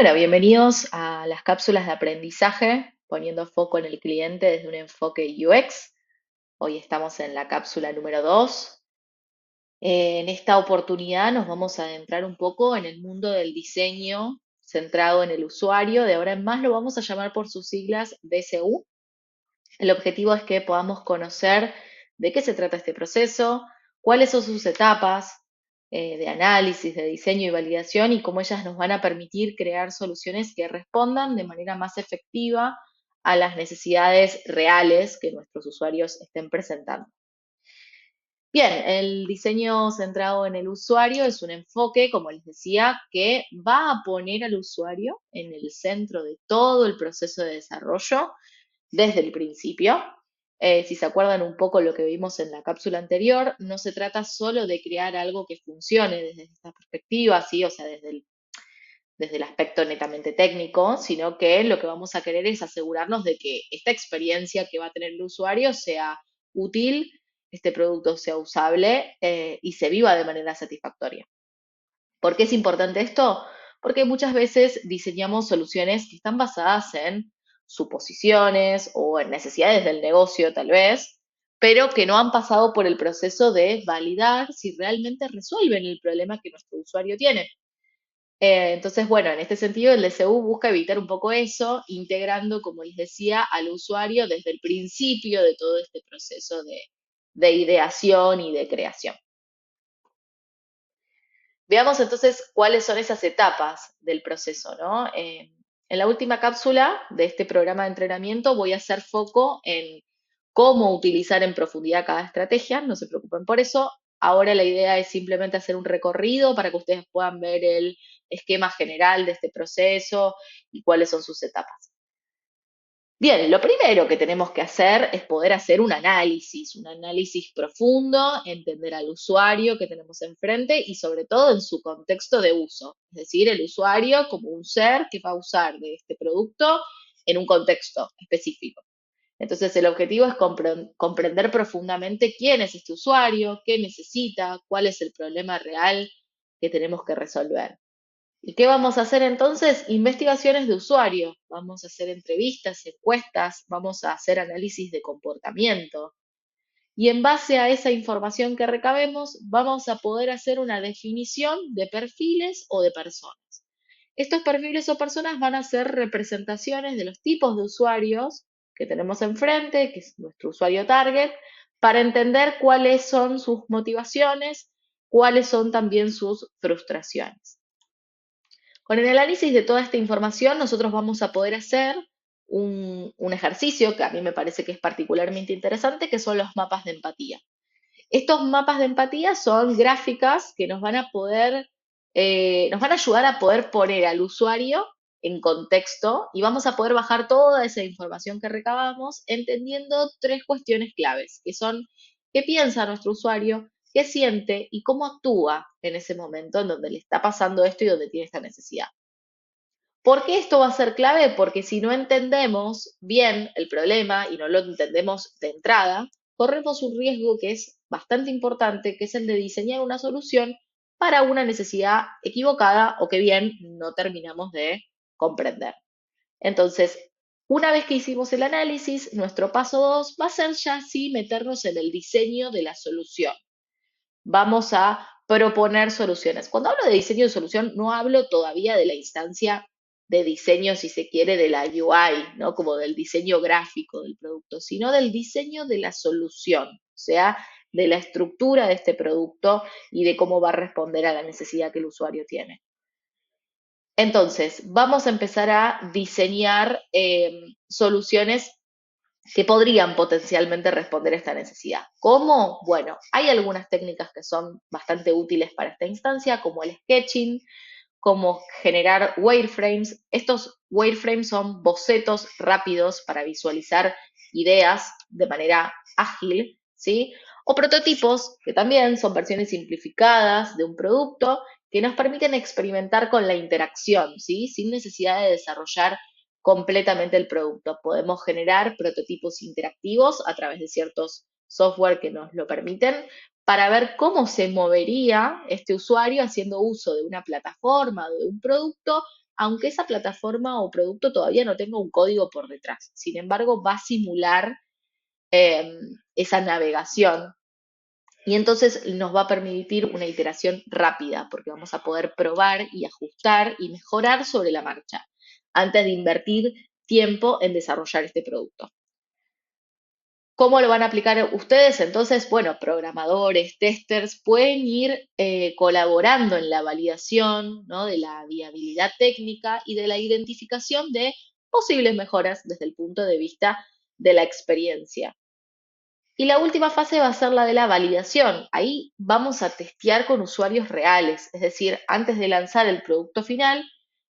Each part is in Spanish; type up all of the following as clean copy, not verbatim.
Bueno, bienvenidos a las cápsulas de aprendizaje, poniendo foco en el cliente desde un enfoque UX. Hoy estamos en la cápsula número 2. En esta oportunidad nos vamos a adentrar un poco en el mundo del diseño centrado en el usuario. De ahora en más lo vamos a llamar por sus siglas DSU. El objetivo es que podamos conocer de qué se trata este proceso, cuáles son sus etapas de análisis, de diseño y validación y cómo ellas nos van a permitir crear soluciones que respondan de manera más efectiva a las necesidades reales que nuestros usuarios estén presentando. Bien, el diseño centrado en el usuario es un enfoque, como les decía, que va a poner al usuario en el centro de todo el proceso de desarrollo desde el principio. Si se acuerdan un poco lo que vimos en la cápsula anterior, no se trata solo de crear algo que funcione desde esta perspectiva, ¿sí? O sea, desde el aspecto netamente técnico, sino que lo que vamos a querer es asegurarnos de que esta experiencia que va a tener el usuario sea útil, este producto sea usable y se viva de manera satisfactoria. ¿Por qué es importante esto? Porque muchas veces diseñamos soluciones que están basadas en suposiciones o en necesidades del negocio tal vez, pero que no han pasado por el proceso de validar si realmente resuelven el problema que nuestro usuario tiene. Entonces, bueno, en este sentido el DCU busca evitar un poco eso, integrando, como les decía, al usuario desde el principio de todo este proceso de ideación y de creación. Veamos entonces cuáles son esas etapas del proceso, ¿no? En la última cápsula de este programa de entrenamiento voy a hacer foco en cómo utilizar en profundidad cada estrategia, no se preocupen por eso. Ahora la idea es simplemente hacer un recorrido para que ustedes puedan ver el esquema general de este proceso y cuáles son sus etapas. Bien, lo primero que tenemos que hacer es poder hacer un análisis profundo, entender al usuario que tenemos enfrente y sobre todo en su contexto de uso, es decir, el usuario como un ser que va a usar de este producto en un contexto específico. Entonces, el objetivo es comprender profundamente quién es este usuario, qué necesita, cuál es el problema real que tenemos que resolver. ¿Y qué vamos a hacer entonces? Investigaciones de usuario. Vamos a hacer entrevistas, encuestas, vamos a hacer análisis de comportamiento. Y en base a esa información que recabemos, vamos a poder hacer una definición de perfiles o de personas. Estos perfiles o personas van a ser representaciones de los tipos de usuarios que tenemos enfrente, que es nuestro usuario target, para entender cuáles son sus motivaciones, cuáles son también sus frustraciones. Con el análisis de toda esta información, nosotros vamos a poder hacer un ejercicio que a mí me parece que es particularmente interesante, que son los mapas de empatía. Estos mapas de empatía son gráficas que nos van a ayudar a poder poner al usuario en contexto y vamos a poder bajar toda esa información que recabamos entendiendo tres cuestiones claves, que son qué piensa nuestro usuario, qué siente y cómo actúa en ese momento en donde le está pasando esto y donde tiene esta necesidad. ¿Por qué esto va a ser clave? Porque si no entendemos bien el problema y no lo entendemos de entrada, corremos un riesgo que es bastante importante, que es el de diseñar una solución para una necesidad equivocada o que bien no terminamos de comprender. Entonces, una vez que hicimos el análisis, nuestro paso 2 va a ser ya sí meternos en el diseño de la solución. Vamos a proponer soluciones. Cuando hablo de diseño de solución, no hablo todavía de la instancia de diseño, si se quiere, de la UI, ¿no? Como del diseño gráfico del producto, sino del diseño de la solución, o sea, de la estructura de este producto y de cómo va a responder a la necesidad que el usuario tiene. Entonces, vamos a empezar a diseñar soluciones que podrían potencialmente responder a esta necesidad. ¿Cómo? Bueno, hay algunas técnicas que son bastante útiles para esta instancia, como el sketching, como generar wireframes. Estos wireframes son bocetos rápidos para visualizar ideas de manera ágil, ¿sí? O prototipos, que también son versiones simplificadas de un producto que nos permiten experimentar con la interacción, ¿sí? Sin necesidad de desarrollar completamente el producto. Podemos generar prototipos interactivos a través de ciertos software que nos lo permiten para ver cómo se movería este usuario haciendo uso de una plataforma o de un producto aunque esa plataforma o producto todavía no tenga un código por detrás. Sin embargo, va a simular eh, esa navegación y entonces nos va a permitir una iteración rápida, porque vamos a poder probar y ajustar y mejorar sobre la marcha antes de invertir tiempo en desarrollar este producto. ¿Cómo lo van a aplicar ustedes? Entonces, bueno, programadores, testers pueden ir colaborando en la validación, ¿no? De la viabilidad técnica y de la identificación de posibles mejoras desde el punto de vista de la experiencia. Y la última fase va a ser la de la validación. Ahí vamos a testear con usuarios reales, es decir, antes de lanzar el producto final,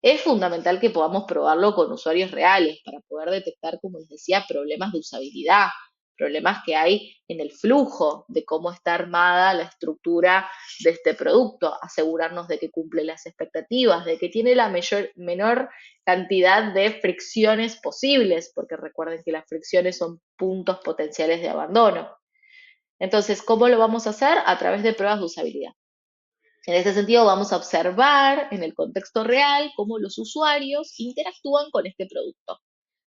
es fundamental que podamos probarlo con usuarios reales para poder detectar, como les decía, problemas de usabilidad, problemas que hay en el flujo de cómo está armada la estructura de este producto, asegurarnos de que cumple las expectativas, de que tiene la menor cantidad de fricciones posibles, porque recuerden que las fricciones son puntos potenciales de abandono. Entonces, ¿cómo lo vamos a hacer? A través de pruebas de usabilidad. En este sentido, vamos a observar en el contexto real cómo los usuarios interactúan con este producto,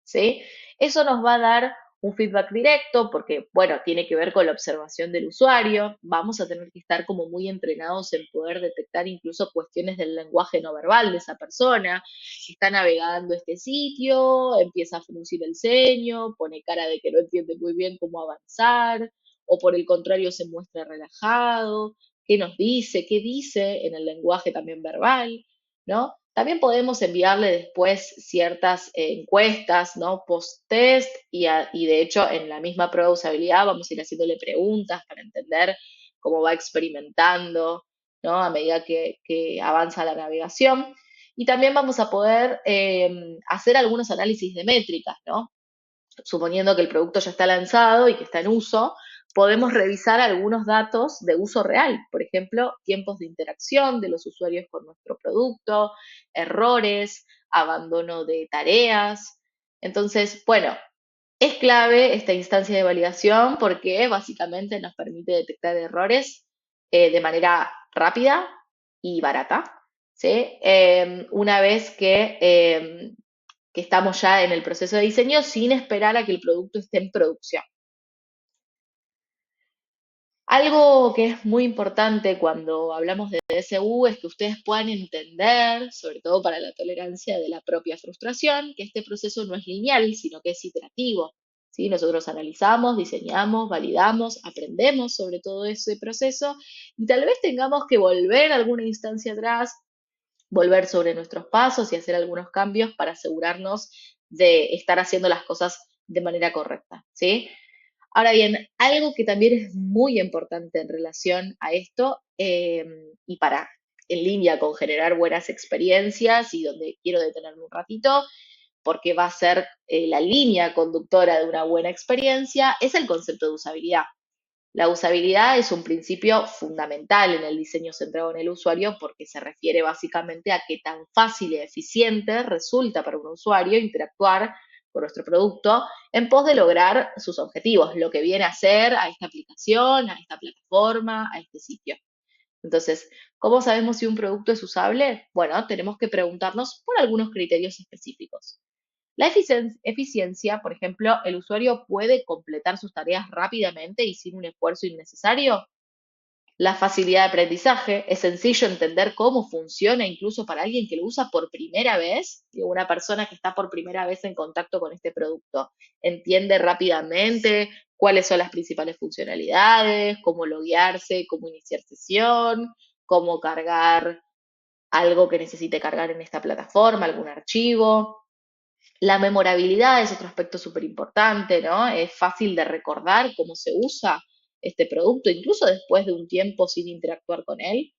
¿sí? Eso nos va a dar un feedback directo porque, bueno, tiene que ver con la observación del usuario. Vamos a tener que estar como muy entrenados en poder detectar incluso cuestiones del lenguaje no verbal de esa persona. Está navegando este sitio, empieza a fruncir el ceño, pone cara de que no entiende muy bien cómo avanzar, o por el contrario se muestra relajado, qué nos dice, qué dice en el lenguaje también verbal, ¿no? También podemos enviarle después ciertas encuestas, ¿no? Post-test y de hecho en la misma prueba de usabilidad vamos a ir haciéndole preguntas para entender cómo va experimentando, ¿no? A medida que avanza la navegación. Y también vamos a poder hacer algunos análisis de métricas, ¿no? Suponiendo que el producto ya está lanzado y que está en uso, podemos revisar algunos datos de uso real, por ejemplo, tiempos de interacción de los usuarios con nuestro producto, errores, abandono de tareas. Entonces, bueno, es clave esta instancia de validación porque básicamente nos permite detectar errores de manera rápida y barata, ¿sí? Una vez que estamos ya en el proceso de diseño sin esperar a que el producto esté en producción. Algo que es muy importante cuando hablamos de DSU es que ustedes puedan entender, sobre todo para la tolerancia de la propia frustración, que este proceso no es lineal, sino que es iterativo. ¿Sí? Nosotros analizamos, diseñamos, validamos, aprendemos sobre todo ese proceso y tal vez tengamos que volver a alguna instancia atrás, volver sobre nuestros pasos y hacer algunos cambios para asegurarnos de estar haciendo las cosas de manera correcta, ¿sí? Ahora bien, algo que también es muy importante en relación a esto y para en línea con generar buenas experiencias y donde quiero detenerme un ratito, porque va a ser la línea conductora de una buena experiencia, es el concepto de usabilidad. La usabilidad es un principio fundamental en el diseño centrado en el usuario porque se refiere básicamente a qué tan fácil y eficiente resulta para un usuario interactuar con nuestro producto en pos de lograr sus objetivos, lo que viene a hacer a esta aplicación, a esta plataforma, a este sitio. Entonces, ¿cómo sabemos si un producto es usable? Bueno, tenemos que preguntarnos por algunos criterios específicos. La eficiencia, por ejemplo, el usuario puede completar sus tareas rápidamente y sin un esfuerzo innecesario. La facilidad de aprendizaje, es sencillo entender cómo funciona incluso para alguien que lo usa por primera vez, digo, una persona que está por primera vez en contacto con este producto. Entiende rápidamente cuáles son las principales funcionalidades, cómo loguearse, cómo iniciar sesión, cómo cargar algo que necesite cargar en esta plataforma, algún archivo. La memorabilidad es otro aspecto súper importante, ¿no? Es fácil de recordar cómo se usa este producto, incluso después de un tiempo sin interactuar con él.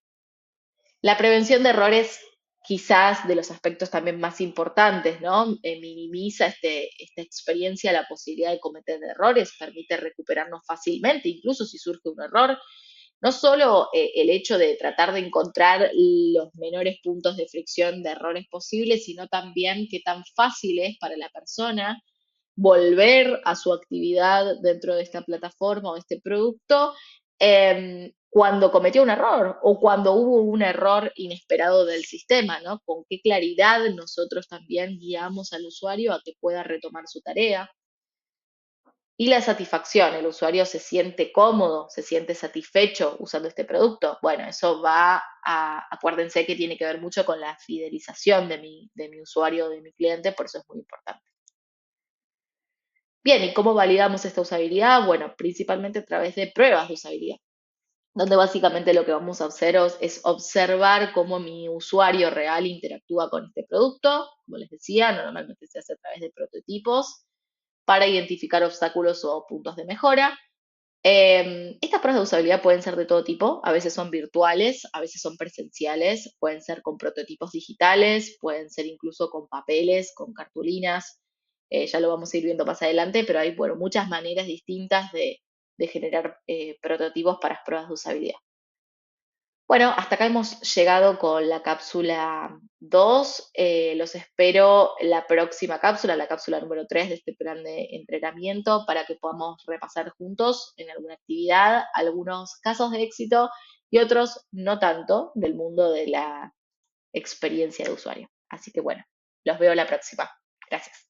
La prevención de errores, quizás de los aspectos también más importantes, ¿no? Minimiza esta experiencia la posibilidad de cometer errores, permite recuperarnos fácilmente, incluso si surge un error. No solo el hecho de tratar de encontrar los menores puntos de fricción de errores posibles, sino también qué tan fácil es para la persona volver a su actividad dentro de esta plataforma o este producto cuando cometió un error o cuando hubo un error inesperado del sistema, ¿no? Con qué claridad nosotros también guiamos al usuario a que pueda retomar su tarea. Y la satisfacción, el usuario se siente cómodo, se siente satisfecho usando este producto. Bueno, eso va acuérdense que tiene que ver mucho con la fidelización de mi usuario, de mi cliente, por eso es muy importante. Bien, ¿y cómo validamos esta usabilidad? Bueno, principalmente a través de pruebas de usabilidad, donde básicamente lo que vamos a hacer es observar cómo mi usuario real interactúa con este producto. Como les decía, normalmente se hace a través de prototipos para identificar obstáculos o puntos de mejora. Estas pruebas de usabilidad pueden ser de todo tipo, a veces son virtuales, a veces son presenciales, pueden ser con prototipos digitales, pueden ser incluso con papeles, con cartulinas, ya lo vamos a ir viendo más adelante, pero hay, bueno, muchas maneras distintas de generar prototipos para las pruebas de usabilidad. Bueno, hasta acá hemos llegado con la cápsula 2. Los espero en la próxima cápsula, la cápsula número 3 de este plan de entrenamiento, para que podamos repasar juntos en alguna actividad algunos casos de éxito y otros no tanto del mundo de la experiencia de usuario. Así que bueno, los veo la próxima. Gracias.